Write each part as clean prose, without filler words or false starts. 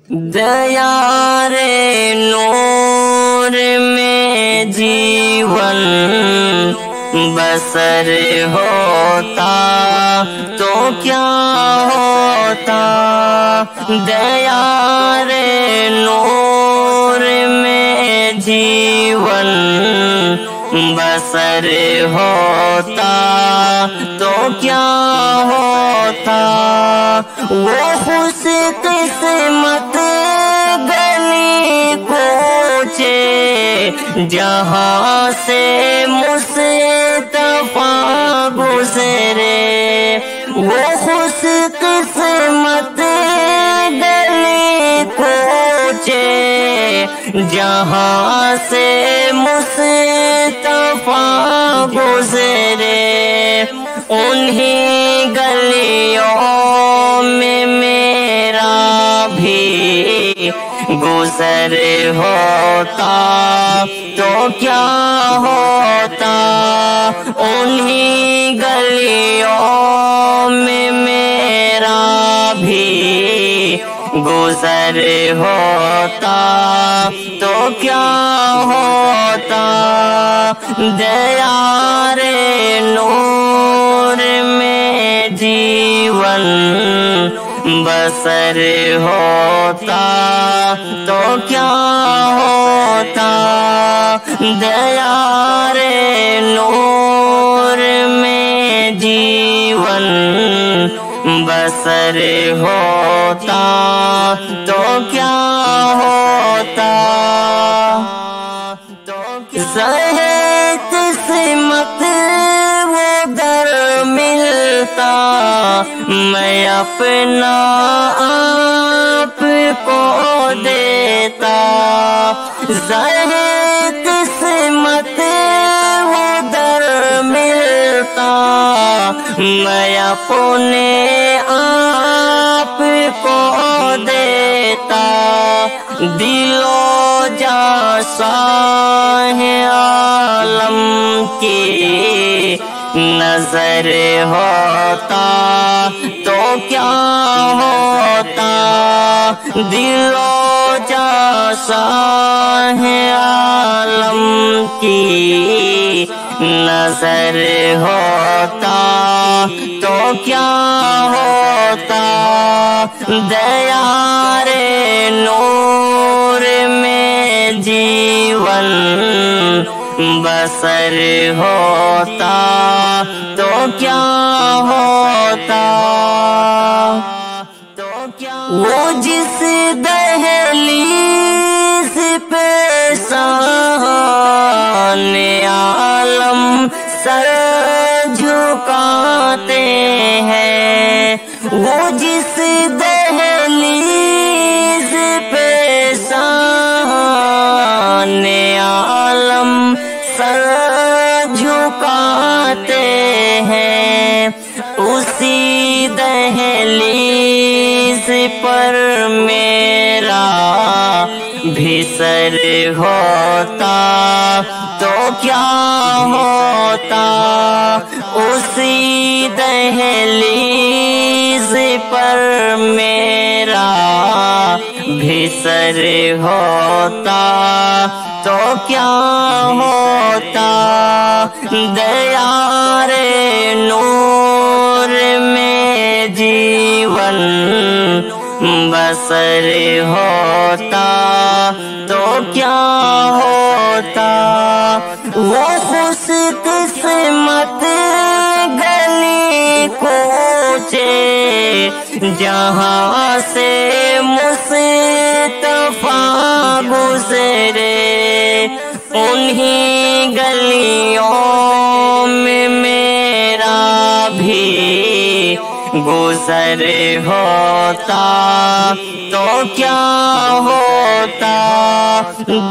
دیارے نور میں جیون بسر ہوتا تو کیا ہوتا، دیارے نور میں جیون بسر ہوتا تو کیا ہوتا، وہ خوش قسمت گلی کوچے جہاں سے مصطفی گزرے، وہ خوش قسمت گلی کوچے جہاں سے مصطفی گزرے، انہی گلیوں میں میرا بھی گزر ہوتا تو کیا ہوتا، انہی گلیوں میں میرا بھی گزر ہوتا تو کیا ہوتا، دیارے نور میں جیون بسر ہوتا تو کیا ہوتا، دیارے نور میں جیون بسر ہوتا تو کیا ہوتا، قسمت وہ در ملتا میں اپنا آپ کو دیتا، قسمت وہ در ملتا میں اپنے آپ کو دیتا، دل و جاں شاہ عالم کی نظر ہوتا تو کیا ہوتا، دل و جاں شاہ عالم کی نظر ہوتا تو کیا ہوتا، دیارے نور میں جیون بسر ہوتا تو کیا ہوتا، وہ جس دہلیز پہ شاہان عالم سر جھکاتے ہیں، وہ جس دہلیز پہ شاہان عالم سر جھکاتے ہیں، اسی دہلیز پر میرا بھی سر ہوتا تو کیا ہوتا، اسی دہلیز پر میرا بھی سر ہوتا تو کیا ہوتا، دیارے نور میں جیون بسر ہوتا تو کیا ہوتا، وہ خوش قسمت گلی کوچے جہاں سے مصطفی گزرے، انہی گلیوں میں میرا بھی گزر ہوتا تو کیا ہوتا،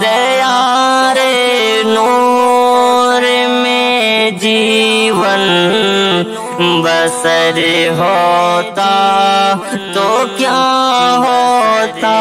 دیارے نور میں جیون بسر ہوتا تو کیا ہوتا۔